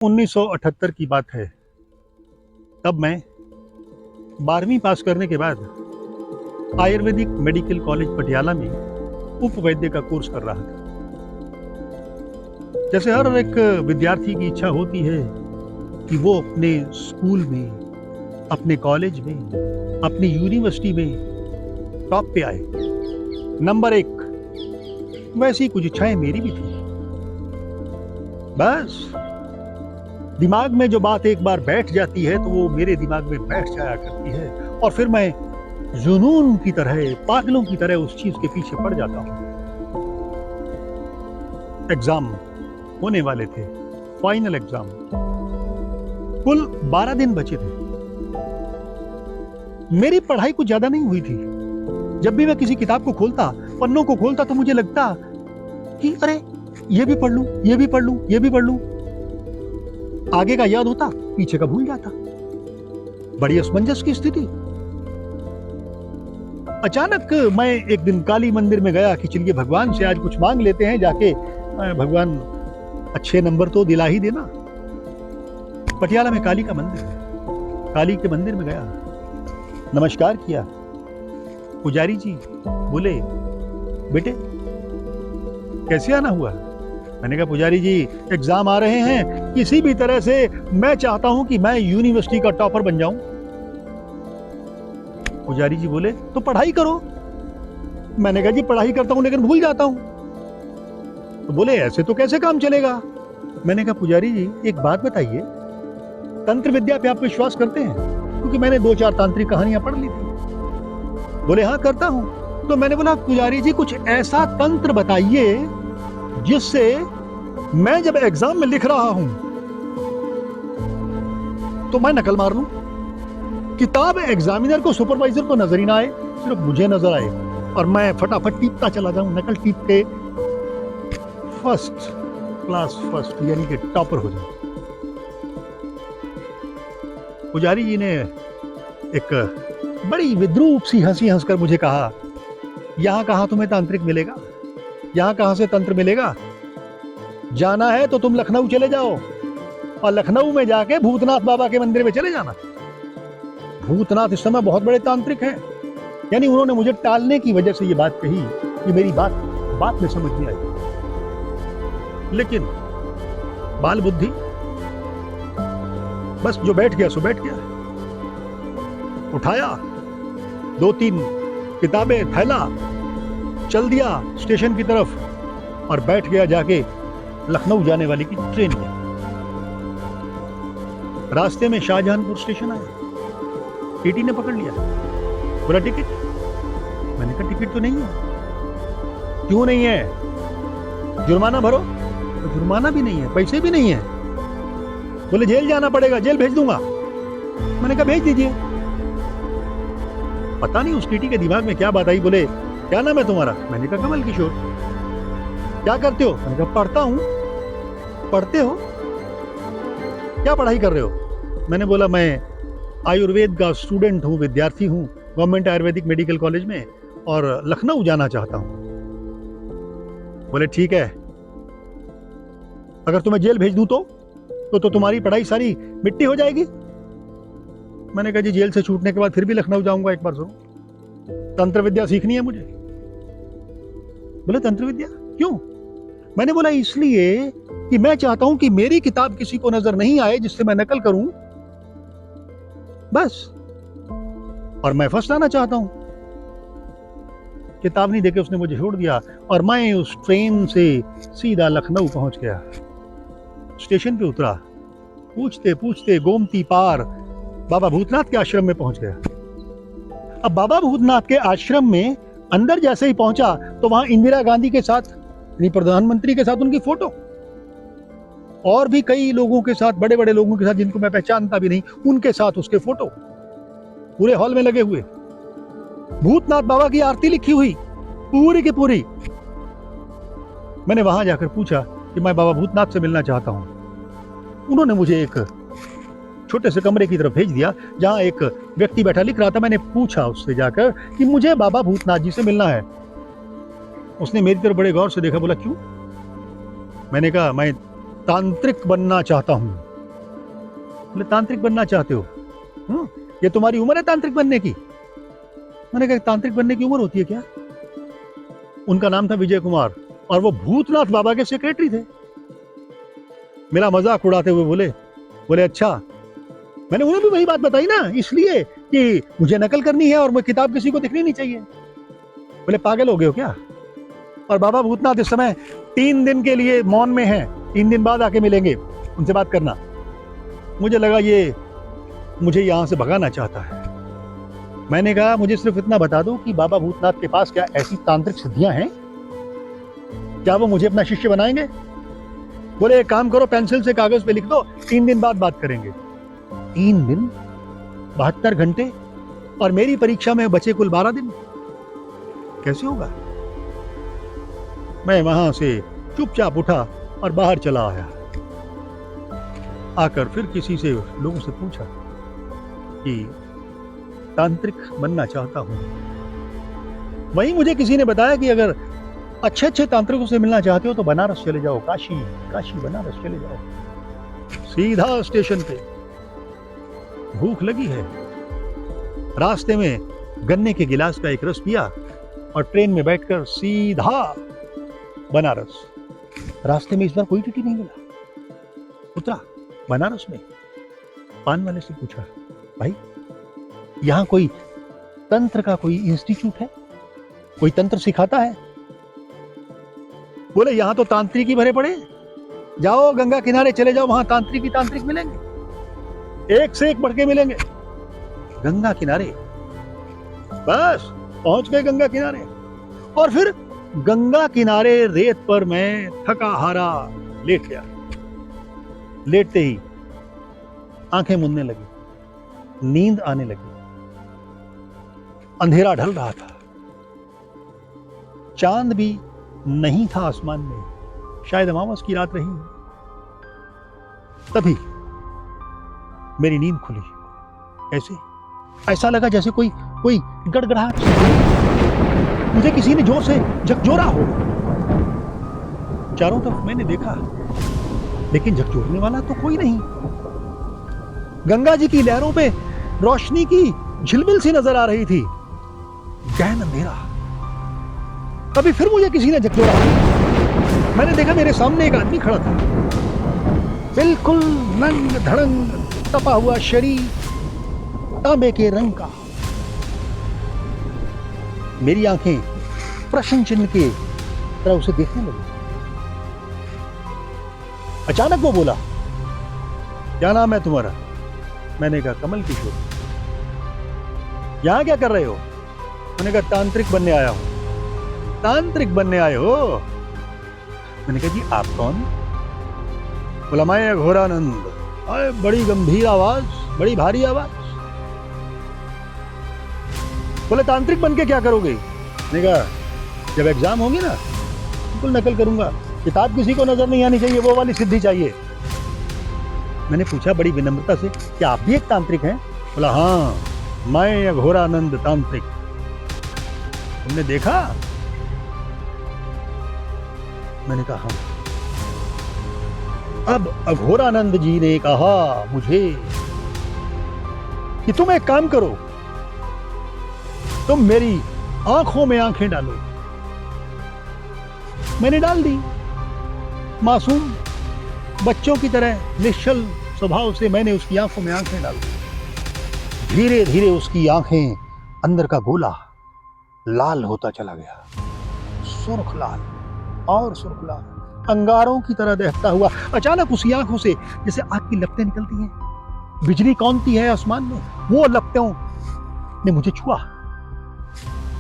1978 की बात है। तब मैं 12वीं पास करने के बाद आयुर्वेदिक मेडिकल कॉलेज पटियाला में उपवैद्य का कोर्स कर रहा था। जैसे हर एक विद्यार्थी की इच्छा होती है कि वो अपने स्कूल में, अपने कॉलेज में, अपनी यूनिवर्सिटी में टॉप पे आए, नंबर 1। वैसी कुछ इच्छाएं मेरी भी थी। बस दिमाग में जो बात एक बार बैठ जाती है तो वो मेरे दिमाग में बैठ जाया करती है और फिर मैं जुनून की तरह, पागलों की तरह उस चीज के पीछे पड़ जाता हूं। एग्जाम होने वाले थे, फाइनल एग्जाम। कुल 12 दिन बचे थे। मेरी पढ़ाई कुछ ज्यादा नहीं हुई थी। जब भी मैं किसी किताब को खोलता, पन्नों को खोलता, तो मुझे लगता कि अरे ये भी पढ़ लूं, ये भी पढ़ लूं, ये भी पढ़ लूं। आगे का याद होता, पीछे का भूल जाता। बड़ी असमंजस की स्थिति। अचानक मैं एक दिन काली मंदिर में गया कि चलिए भगवान से आज कुछ मांग लेते हैं जाके, भगवान अच्छे नंबर तो दिला ही देना। पटियाला में काली का मंदिर है। काली के मंदिर में गया, नमस्कार किया। पुजारी जी बोले, बेटे कैसे आना हुआ? मैंने कहा, पुजारी जी एग्जाम आ रहे हैं, किसी भी तरह से मैं चाहता हूं कि मैं यूनिवर्सिटी का टॉपर बन जाऊं। पुजारी जी बोले, तो पढ़ाई करो। मैंने कहा, जी पढ़ाई करता हूं लेकिन भूल जाता हूं। तो बोले, ऐसे तो कैसे काम चलेगा? मैंने कहा, पुजारी जी एक बात बताइए, तंत्र विद्या पे आप विश्वास करते हैं? क्योंकि मैंने 2-4 तांत्रिक कहानियां पढ़ ली थी। बोले, हाँ करता हूं। तो मैंने बोला, पुजारी जी कुछ ऐसा तंत्र बताइए जिससे मैं जब एग्जाम में लिख रहा हूं तो मैं नकल मार लूं। किताब एग्जामिनर को, सुपरवाइजर को नजर ही ना आए, सिर्फ मुझे नजर आए और मैं फटाफट टीपता चला जाऊं, नकल टीप के फर्स्ट क्लास फर्स्ट यानी कि टॉपर हो जाऊं। पुजारी जी ने एक बड़ी विद्रूप सी हंसी हंसकर मुझे कहा, यहां कहां तुम्हें तांत्रिक मिलेगा, यहां कहां से तंत्र मिलेगा? जाना है तो तुम लखनऊ चले जाओ और लखनऊ में जाके भूतनाथ बाबा के मंदिर में चले जाना। भूतनाथ इस समय बहुत बड़े तांत्रिक हैं। यानी उन्होंने मुझे टालने की वजह से ये बात कही कि मेरी बात में समझ नहीं आई। लेकिन बाल बुद्धि, बस जो बैठ गया सो बैठ गया। उठाया 2-3 किताबें, थैला, चल दिया स्टेशन की तरफ और बैठ गया जाके लखनऊ जाने वाली की ट्रेन में। रास्ते में शाहजहानपुर स्टेशन आया, टीटी ने पकड़ लिया। बोला, टिकट? मैंने कहा, टिकट तो नहीं है। क्यों नहीं है? जुर्माना भरो। तो जुर्माना भी नहीं है, पैसे भी नहीं है। बोले, जेल जाना पड़ेगा, जेल भेज दूंगा। मैंने कहा, भेज दीजिए। पता नहीं उस टीटी के दिमाग में क्या बात आई। बोले, क्या नाम है तुम्हारा? मैंने कहा, कमल किशोर। क्या करते हो? मैंने कहा, पढ़ता हूं। पढ़ते हो? क्या पढ़ाई कर रहे हो? मैंने बोला, मैं आयुर्वेद का स्टूडेंट हूं, विद्यार्थी हूं गवर्नमेंट आयुर्वेदिक मेडिकल कॉलेज में और लखनऊ जाना चाहता हूं। बोले, ठीक है, अगर तुम्हें जेल भेज दूं तो तुम्हारी पढ़ाई सारी मिट्टी हो जाएगी। मैंने कहा, जी जेल से छूटने के बाद फिर भी लखनऊ जाऊंगा, एक बार सुनो, तंत्र विद्या सीखनी है मुझे। बोले, तंत्र विद्या क्यों? मैंने बोला, इसलिए कि मैं चाहता हूं कि मेरी किताब किसी को नजर नहीं आए जिससे मैं नकल करूं, बस। और मैं फर्स्ट आना चाहता हूं। किताब नहीं देके उसने मुझे छोड़ दिया और मैं उस ट्रेन से सीधा लखनऊ पहुंच गया। स्टेशन पे उतरा, पूछते पूछते गोमती पार बाबा भूतनाथ के आश्रम में पहुंच गया। अब बाबा भूतनाथ के आश्रम में अंदर जैसे ही पहुंचा तो वहां इंदिरा गांधी के साथ, प्रधानमंत्री के साथ उनकी फोटो, और भी कई लोगों के साथ, बड़े बड़े लोगों के साथ जिनको मैं पहचानता भी नहीं, उनके साथ उसके फोटो पूरे हॉल में लगे हुए। भूतनाथ बाबा की आरती लिखी हुई पूरी की पूरी। मैंने वहां जाकर पूछा कि मैं बाबा भूतनाथ से मिलना चाहता हूं। उन्होंने मुझे एक छोटे से कमरे की तरफ भेज दिया जहां एक व्यक्ति बैठा लिख रहा था। मैंने पूछा उससे जाकर कि मुझे बाबा भूतनाथ जी से मिलना है। उसने मेरी तरफ बड़े गौर से देखा। बोला, क्यों? मैंने कहा, मैं तांत्रिक बनना चाहता हूं। बोले तांत्रिक बनना चाहते हो? ये तुम्हारी उम्र है तांत्रिक बनने की? मैंने कहा तांत्रिक बनने की उम्र होती है क्या? उनका नाम था विजय कुमार और वो भूतनाथ बाबा के सेक्रेटरी थे। मेरा मजाक उड़ाते हुए बोले बोले अच्छा। मैंने उन्हें भी वही बात बताई ना, इसलिए कि मुझे नकल करनी है और मैं किताब किसी को दिखनी नहीं चाहिए। बोले पागल हो गए हो क्या? और बाबा भूतनाथ इस समय 3 दिन के लिए मौन में हैं, 3 दिन बाद आके मिलेंगे, उनसे बात करना। मुझे लगा ये मुझे यहां से भगाना चाहता है। मैंने कहा मुझे सिर्फ इतना बता दो कि बाबा भूतनाथ के पास क्या ऐसी तांत्रिक सिद्धियां हैं, क्या वो मुझे अपना शिष्य बनाएंगे? बोले एक काम करो, पेंसिल से कागज पे लिख दो, 3 दिन बाद बात करेंगे। 3 दिन, 72 घंटे, और मेरी परीक्षा में बचे कुल 12 दिन। कैसे होगा? मैं वहां से चुपचाप उठा और बाहर चला आया। आकर फिर किसी से लोगों से पूछा कि तांत्रिक बनना चाहता हूं। वहीं मुझे किसी ने बताया कि अगर अच्छे अच्छे तांत्रिकों से मिलना चाहते हो तो बनारस चले जाओ, काशी बनारस चले जाओ। सीधा स्टेशन पे। भूख लगी है, रास्ते में गन्ने के गिलास का एक रस पिया और ट्रेन में बैठकर सीधा बनारस। रास्ते में इस बार कोई टिकट नहीं मिला। उतरा बनारस में, पान वाले से पूछा भाई यहां कोई तंत्र का कोई इंस्टीट्यूट है, कोई तंत्र सिखाता है? बोले यहां तो तांत्रिक ही भरे पड़े, जाओ गंगा किनारे चले जाओ, वहां तांत्रिक ही तांत्रिक मिलेंगे, एक से एक बढ़ के मिलेंगे। गंगा किनारे, बस पहुंच गए गंगा किनारे। और फिर गंगा किनारे रेत पर मैं थका हारा लेट गया। लेटते ही आंखें मुनने लगी, नींद आने लगी। अंधेरा ढल रहा था, चांद भी नहीं था आसमान में, शायद अमावस की रात रही। तभी मेरी नींद खुली। ऐसा लगा जैसे कोई गड़गड़ाहट, मुझे किसी ने जोर से झकझोरा हो। चारों तरफ मैंने देखा, लेकिन झकझोरने वाला तो कोई नहीं। गंगा जी की लहरों पे रोशनी की झिलमिल सी नजर आ रही थी, गहन अंधेरा। तभी फिर मुझे किसी ने झकझोरा। मैंने देखा मेरे सामने एक आदमी खड़ा था, बिल्कुल नंग धड़ंग, तपा हुआ शरीर, तांबे के रंग का। मेरी आंखें प्रश्न चिन्ह के तरह उसे देखने लगी। अचानक वो बोला, क्या नाम है तुम्हारा? मैंने कहा कमल किशोर। यहां क्या कर रहे हो? मैंने कहा तांत्रिक बनने आया हूं। तांत्रिक बनने आए हो? मैंने कहा जी आप कौन? बोला मैं घोरानंद। अरे बड़ी गंभीर आवाज, बड़ी भारी आवाज। बोले तांत्रिक बन के क्या करोगे? मैंने कहा जब एग्जाम होंगे ना बिल्कुल नकल करूंगा, किताब किसी को नजर नहीं आनी चाहिए, वो वाली सिद्धि चाहिए। मैंने पूछा बड़ी विनम्रता से, क्या आप भी एक तांत्रिक हैं? बोला हाँ, मैं अघोरानंद तांत्रिक। तुमने देखा? मैंने कहा हाँ। अब अघोरानंद जी ने कहा मुझे कि तुम एक काम करो, तुम मेरी आंखों में आंखें डालो। मैंने डाल दी। मासूम बच्चों की तरह निश्चल स्वभाव से मैंने उसकी आंखों में आंखें डाल दी। धीरे धीरे उसकी आंखें, अंदर का गोला लाल होता चला गया, सुर्ख लाल और सुर्ख लाल, अंगारों की तरह दहकता हुआ। अचानक उसकी आंखों से जैसे आग की लपटें निकलती हैं, बिजली कौनती है आसमान में, वो लपटों ने मुझे छुआ।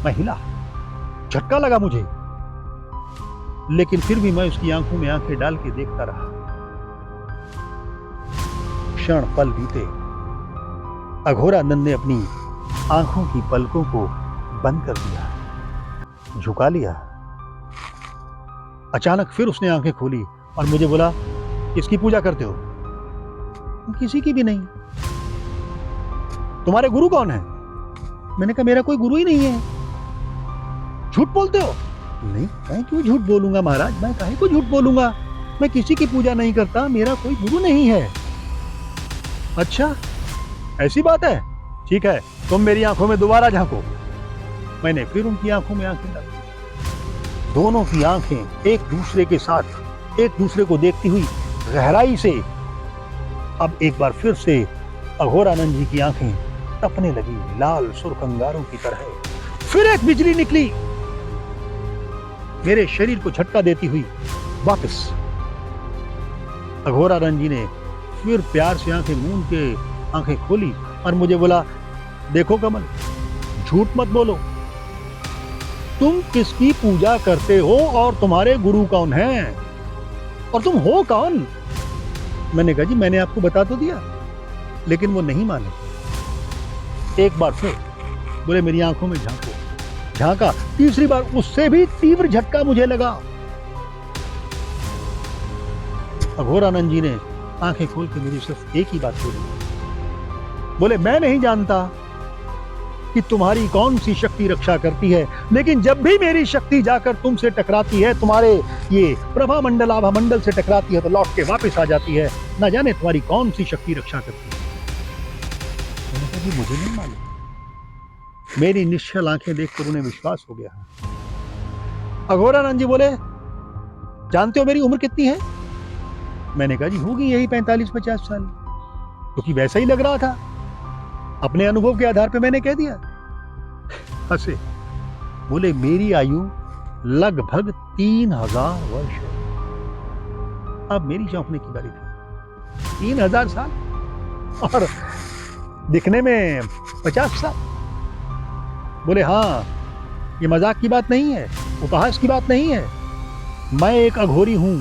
मैं हिला, झटका लगा मुझे, लेकिन फिर भी मैं उसकी आंखों में आंखें डाल के देखता रहा। क्षण पल बीते, अघोरानंद ने अपनी आंखों की पलकों को बंद कर दिया, झुका लिया। अचानक फिर उसने आंखें खोली और मुझे बोला, किसकी पूजा करते हो? किसी की भी नहीं। तुम्हारे गुरु कौन है? मैंने कहा मेरा कोई गुरु ही नहीं है। झूठ बोलते हो? नहीं, मैं क्यों झूठ बोलूंगा महाराज, मैं काहे को झूठ बोलूंगा, मैं किसी की पूजा नहीं करता, मेरा कोई गुरु नहीं है। अच्छा, ऐसी बात है? ठीक है, तुम मेरी आंखों में दोबारा झांको। मैंने फिर उनकी आंखों में आंखें डाली। दोनों की आंखें एक दूसरे के साथ, एक दूसरे को देखती हुई गहराई से, अब एक बार फिर से अघोरानंद जी की आंखें तपने लगी, लाल सुर्ख अंगारों की तरह। फिर एक बिजली निकली, मेरे शरीर को झटका देती हुई वापस। अघोरानंद जी ने फिर प्यार से आंखें मूंद के आंखें खोली और मुझे बोला, देखो कमल, झूठ मत बोलो, तुम किसकी पूजा करते हो और तुम्हारे गुरु कौन हैं और तुम हो कौन? मैंने कहा, जी मैंने आपको बता तो दिया, लेकिन वो नहीं माने। एक बार फिर बोले, मेरी आंखों में झांको। झांका, तीसरी बार उससे भी तीव्र झटका मुझे लगा। अघोरानंद जी ने आंखें खोल के मेरी सिर्फ एक ही बात बोली। बोले, मैं नहीं जानता कि तुम्हारी कौन सी शक्ति रक्षा करती है, लेकिन जब भी मेरी शक्ति जाकर तुमसे टकराती है, तुम्हारे ये प्रभा मंडल आभा मंडल से टकराती है, तो लौट के वापस आ जाती है। ना जाने तुम्हारी कौन सी शक्ति रक्षा करती है। मैंने कहा, जी मुझे नहीं मालूम। मेरी निश्चल आंखें देखकर उन्हें विश्वास हो गया। अघोरानंद जी बोले, जानते हो मेरी उम्र कितनी है? मैंने कहा, जी होगी यही 45-50 साल, क्योंकि वैसा ही लग रहा था। अपने अनुभव के आधार पे मैंने कह दिया। हंसे, बोले, मेरी आयु लगभग 3000 वर्ष है। अब मेरी चौंकने की बारी थी। 3000 साल और दिखने में 50 साल। बोले, हाँ, ये मजाक की बात नहीं है, उपहास की बात नहीं है। मैं एक अघोरी हूं,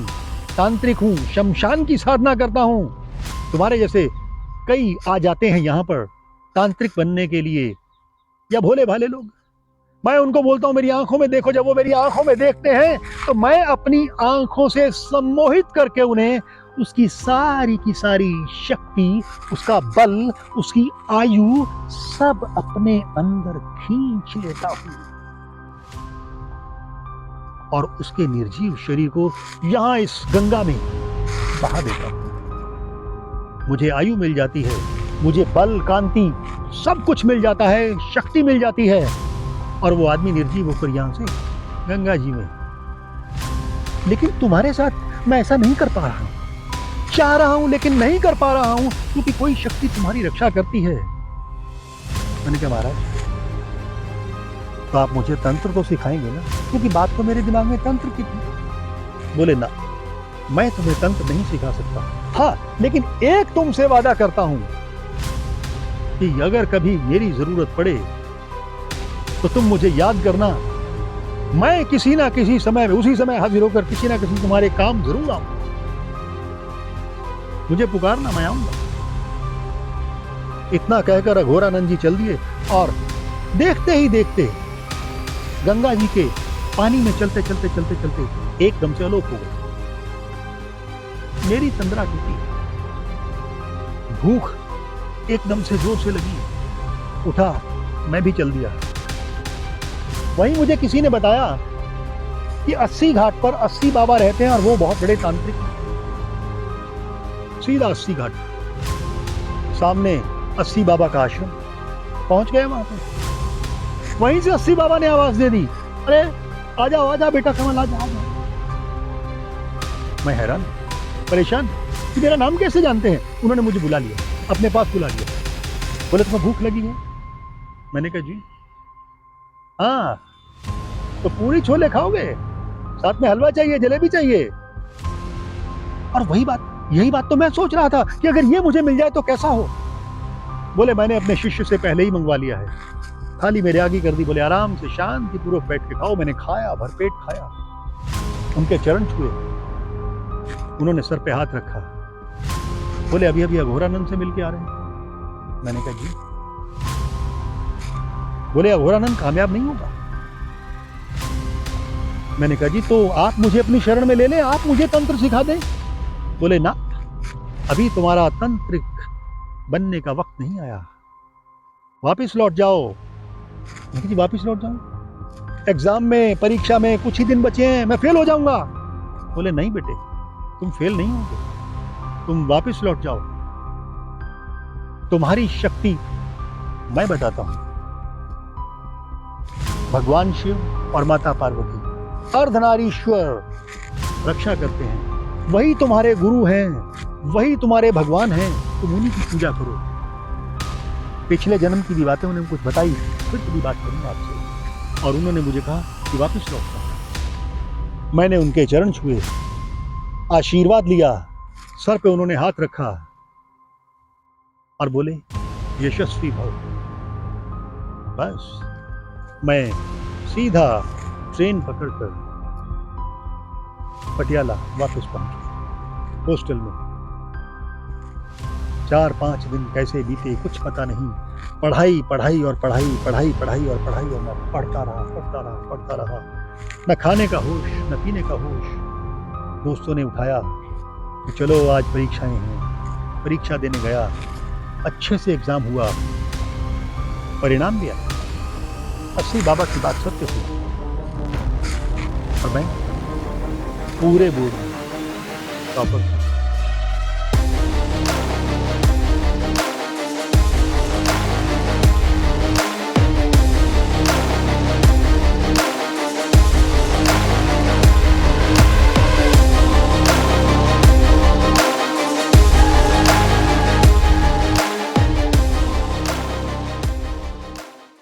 तांत्रिक हूं, शमशान की साधना करता हूं। तुम्हारे जैसे कई आ जाते हैं यहां पर तांत्रिक बनने के लिए, या भोले भाले लोग। मैं उनको बोलता हूं, मेरी आंखों में देखो। जब वो मेरी आंखों में देखते हैं तो मैं अपनी आंखों से सम्मोहित करके उन्हें उसकी सारी की सारी शक्ति, उसका बल, उसकी आयु सब अपने अंदर खींच लेता हूं और उसके निर्जीव शरीर को यहां इस गंगा में बहा देता हूं। मुझे आयु मिल जाती है, मुझे बल, कांति सब कुछ मिल जाता है, शक्ति मिल जाती है, और वो आदमी निर्जीव होकर यहां से गंगा जी में। लेकिन तुम्हारे साथ मैं ऐसा नहीं कर पा रहा हूं। चाह रहा हूं लेकिन नहीं कर पा रहा हूं, क्योंकि कोई शक्ति तुम्हारी रक्षा करती है। मैंने कहा, महाराज तो आप मुझे तंत्र तो सिखाएंगे ना, क्योंकि बात तो मेरे दिमाग में तंत्र की थी। बोले, ना, मैं तुम्हें तंत्र नहीं सिखा सकता। हाँ, लेकिन एक तुमसे वादा करता हूं कि अगर कभी मेरी जरूरत पड़े तो तुम मुझे याद करना। मैं किसी ना किसी समय में, उसी समय हाजिर होकर किसी ना किसी तुम्हारे काम जरूर आऊंगा। मुझे पुकारना, मैं आऊंगा। इतना कहकर अघोरानंद जी चल दिए और देखते ही देखते गंगा जी के पानी में चलते चलते चलते चलते एकदम से अलोप हो गए। मेरी तंद्रा टूटी, भूख एकदम से जोर से लगी। उठा, मैं भी चल दिया। वहीं मुझे किसी ने बताया कि 80 घाट पर 80 बाबा रहते हैं और वो बहुत बड़े तांत्रिक हैं। सीधा 80 घाट, सामने 80 बाबा का आश्रम। पहुंच गए वहां पे। वहीं से 80 बाबा ने आवाज दे दी, अरे आ जाओ बेटा कमल, आ जाओ। मैं हैरान, परेशान कि मेरा नाम कैसे जानते हैं। उन्होंने मुझे बुला लिया, अपने पास बुला लिया। बोले, तुम्हें भूख लगी है? मैंने कहा, जी हाँ। तो पूरी छोले खाओगे? साथ में हलवा चाहिए, जलेबी चाहिए? और वही बात, यही बात तो मैं सोच रहा था कि अगर ये मुझे मिल जाए तो कैसा हो। बोले, मैंने अपने शिष्य से पहले ही मंगवा लिया है, थाली मेरे आगे कर दी। बोले, आराम से शांतिपूर्वक बैठ के खाओ। मैंने खाया, भरपेट खाया। उनके चरण छुए, उन्होंने सर पे हाथ रखा। बोले, अभी अभी अघोरानंद से मिलके आ रहे हैं। मैंने कहा, जी। बोले, अघोरानंद कामयाब नहीं होगा। मैंने कहा, जी तो आप मुझे अपनी शरण में ले लें, आप मुझे तंत्र सिखा दें। बोले, ना, अभी तुम्हारा तांत्रिक बनने का वक्त नहीं आया, वापिस लौट जाओ। मैंने कहा, जी वापिस लौट जाऊं? एग्जाम में, परीक्षा में कुछ ही दिन बचे हैं, मैं फेल हो जाऊंगा। बोले, नहीं बेटे, तुम फेल नहीं होगे, तुम वापिस लौट जाओ। तुम्हारी शक्ति मैं बताता हूं। भगवान शिव और माता पार्वती अर्धनारीश्वर रक्षा करते हैं, वही तुम्हारे गुरु हैं, वही तुम्हारे भगवान हैं। तुम उन्हीं की पूजा करो। पिछले जन्म की भी बातें उन्होंने कुछ बताई, फिर कभी बात करूंगा आपसे। और उन्होंने मुझे कहा कि वापस लौटना। मैंने उनके चरण छुए, आशीर्वाद लिया, सर पे उन्होंने हाथ रखा और बोले यशस्वी भव। बस मैं सीधा ट्रेन पकड़कर पटियाला वापस पहुंचा। हॉस्टल में 4-5 दिन कैसे बीते कुछ पता नहीं। पढ़ाई पढ़ाई और पढ़ाई, पढ़ाई पढ़ाई और पढ़ाई, और मैं पढ़ता रहा। न खाने का होश, न पीने का होश। दोस्तों ने उठाया कि चलो आज परीक्षाएं हैं। परीक्षा देने गया, अच्छे से एग्जाम हुआ, परिणाम भी आया। असली बाबा की बात सत्य हुई और मैं पूरे बोर्ड में टॉपर था।